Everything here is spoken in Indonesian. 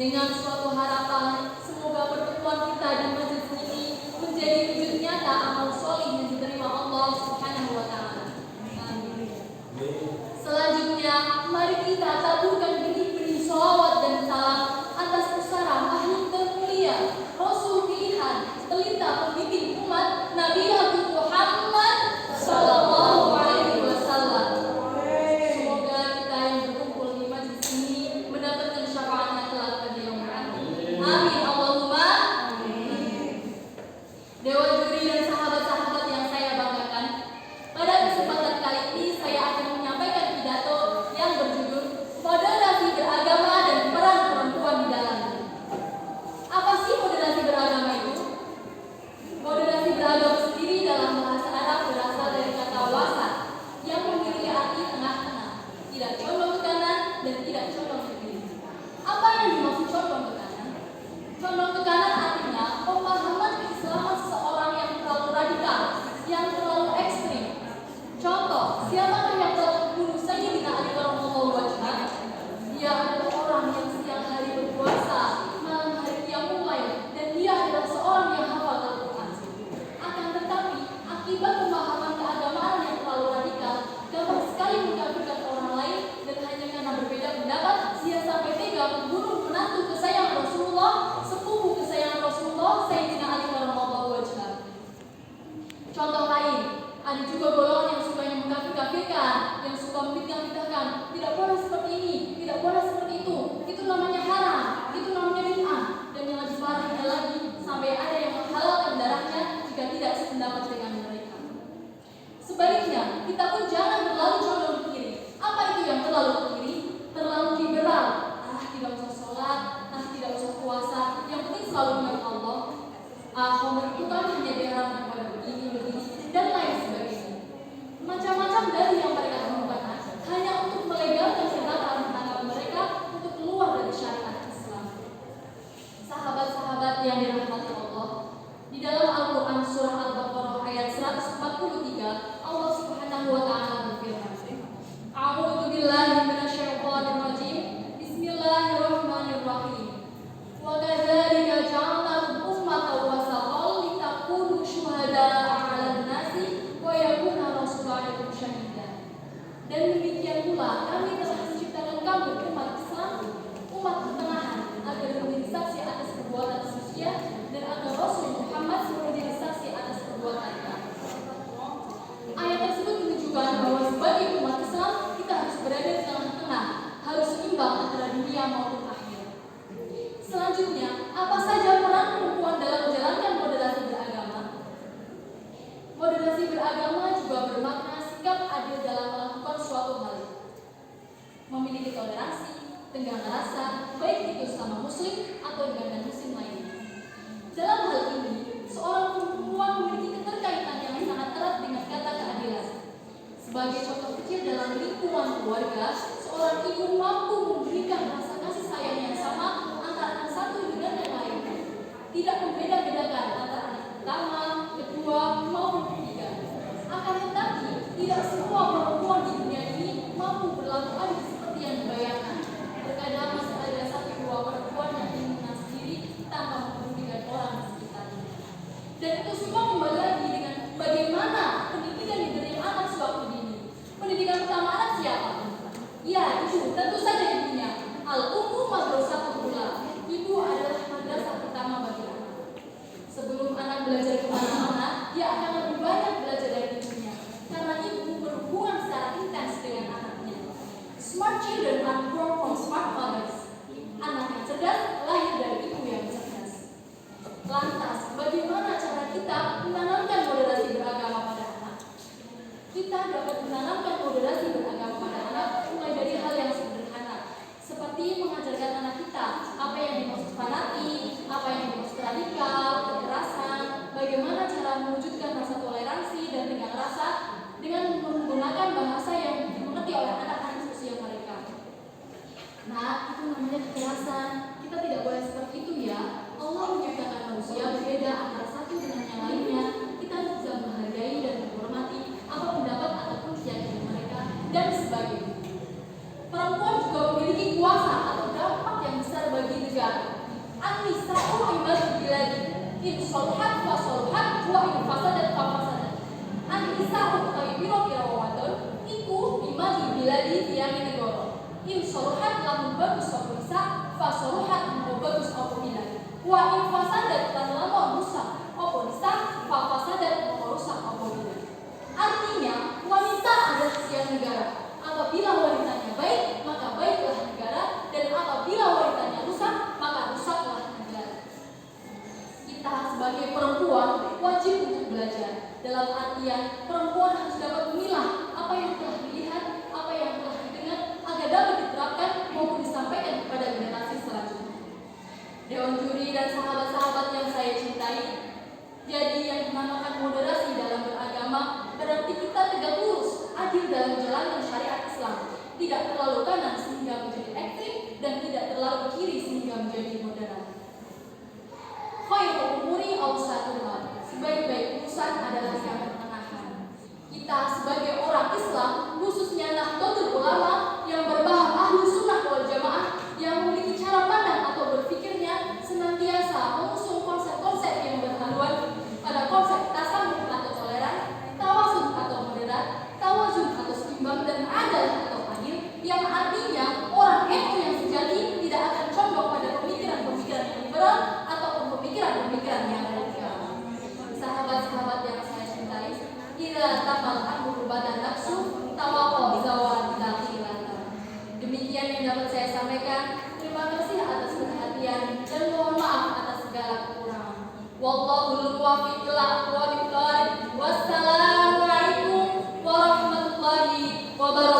dengan suatu harapan semoga pertemuan kita di majelis ini menjadi wujud nyata amal solih yang diterima Allah Subhanahu wa Ta'ala. Amin. Selanjutnya, mari kita taburkan benih-benih sholawat dan salam atas pusara makhluk termulia, Rasul pilihan, pelita pembimbing umat Nabi Muhammad Sallallahu Alaihi Wasallam. Semoga kita yang berkumpul di majelis ini mendapatkan syafaatnya kelak pada yaumul akhir. Amin Allahumma amin. Dewan juri dan sahabat-sahabat yang saya banggakan, pada kesempatan kali ini saya akan menyampaikan pidato yang berjudul Moderasi Beragama dan Peran Perempuan di Dalamnya. Apa sih moderasi beragama itu? Moderasi beragama sendiri dalam bahasa Arab berasal dari kata wasat yang memiliki arti tengah-tengah, tidak condong ke kanan dan tidak condong ke kiri. Apa yang dimaksud condong ke kanan? Condong ke kanan artinya pemahaman keislaman seseorang yang terlalu radikal, yang terlalu ekstrim. Contoh, siapakah yang telah membunuh Sayyidina Ali radhiyallahu anhu? Dia adalah orang yang siang hari berpuasa, malam hari qiyamul lail, dan dia adalah seorang yang hafal Al-Quran. Akan tetapi, akibat pemahaman keagamaan yang terlalu radikal, gampang sekali mengkafirkan orang lain, dan hanya karena berbeda pendapat, dia sampai tega membunuh menantu kesayangan Rasulullah, sepupu kesayangan Rasulullah, Sayyidina Ali radhiyallahu anhu. Contoh lain, ada juga golongan yang sukanya mengkafir-kafirkan, yang suka memfitnah-fitnahkan. Tidak boleh seperti ini, tidak boleh seperti itu. Itu namanya haram, itu namanya bid'ah. Dan yang lebih parahnya lagi, sampai ada yang menghalalkan darahnya jika tidak sependapat dengan mereka. Sebaliknya, kita pun jangan terlalu condong ke kiri. Apa itu yang terlalu ke kiri? Terlalu liberal. Tidak usah sholat, tidak usah puasa. Yang penting selalu ingat Allah. Homer itu kan hanya diharapkan pada begini, dan lain sebagainya. Macam-macam dari yang mereka kemukakan hanya untuk melegalkan kegagalan agama mereka untuk keluar dari syariat Islam. Sahabat-sahabat yang dirahmati Allah, di dalam Al-Quran surah Al-Baqarah ayat 143, Allah Subhanahu wa Ta'ala berfirman, A'udzu billahi minasyaitonir rajim. Bismillahirrahmanirrahim. Wa kadzalika ja'alnakum ummatan wasatan litakunu syuhada'a 'alan nasi wa yakuna rasulu 'alaikum syahida. Dan demikian pula kami telah menciptakan kamu umat Islam, umat pertengahan, agar menjadi saksi atas perbuatan manusia dan agar Rasul Muhammad menjadi saksi atas perbuatan kami. Ayat tersebut menunjukkan bahwa sebagai umat Islam kita harus berada di tengah-tengah, harus seimbang antara dunia maupun akhir. Selanjutnya, apa saja peran perempuan dalam menjalankan moderasi beragama? Moderasi beragama juga bermakna sikap adil dalam melakukan suatu hal, memiliki toleransi, tenggang rasa, baik itu sama muslim atau dengan muslim lainnya. Dalam hal ini, seorang perempuan memiliki keterkaitan yang sangat erat dengan kata keadilan. Sebagai contoh kecil dalam lingkungan keluarga, seorang ibu mampu memberikan rasa kasih sayang yang sama antara anak satu dengan yang lainnya, tidak membeda-bedakan antara anak pertama, kedua, maupun ketiga. Akan tetapi, tidak semua perempuan di dunia ini mampu berlaku adil seperti yang dibayangkan. Terkadang masih ada satu dua perempuan yang ingin menang sendiri tanpa mempedulikan orang di sekitarnya. Dan itu semua kembali lagi dengan bagaimana pendidikan diberi anak sewaktu dini. Pendidikan pertama anak siapa? Ya, ibu, tentu saja ibunya. Al-ummu madrasatul ula. Ibu adalah madrasah pertama bagi anak. Sebelum anak belajar kemana-mana, dia akan lebih banyak belajar dari ibunya, karena ibu berhubungan secara intens dengan anaknya. Smart children are born from smart mothers. Anak yang cerdas lahir dari ibu yang cerdas. Lantas, bagaimana cara kita bagi negara. In soruhat lamun bagus apa bisa, fa soruhat mau bagus apa bila. Wa in fasadat lan lamun rusak apa bisa, fa fasadat mau rusak apa bila. Artinya wanita adalah tiang negara. Apabila wanitanya baik, maka baiklah negara, dan apabila wanitanya rusak, maka rusaklah negara. Kita sebagai perempuan wajib untuk belajar. Dalam artian perempuan harus dapat memilah apa yang telah dilihat, apa yang telah didengar, agar dapat diterapkan maupun disampaikan kepada generasi selanjutnya. Dewan juri dan sahabat-sahabat yang saya cintai, jadi yang dinamakan moderasi dalam beragama berarti kita tegak lurus, adil dalam menjalankan syariat Islam, tidak terlalu kanan sehingga menjadi ekstrim dan tidak terlalu kiri sehingga menjadi moderat. Khairul umuri awsatuha, sebaik-baik urusan adalah yang pertengahan. Kita sebagai orang Islam, khususnya Nahdlatul Ulama yang berbahas ahlu sunnah wal jamaah, yang memiliki cara pandang atau berpikirnya senantiasa mengusung konsep-konsep yang berhaluan pada konsep tasamuh atau toleran, tawasud atau moderat, tawazun atau seimbang, dan adil atau adil, yang artinya orang NU yang sejati tidak akan condong pada pemikiran-pemikiran yang liberal ataupun pemikiran-pemikiran yang radikal. Sahabat-sahabat yang saya cintai, ila tamal amru badan nafsu tawaqqa zawal dakhilata. Demikian yang dapat saya sampaikan. Terima kasih atas perhatian dan mohon maaf atas segala kekurangan. Wallahul muwaffiq ila aqwamit thoriq. Wassalamualaikum warahmatullahi wabarakatuh.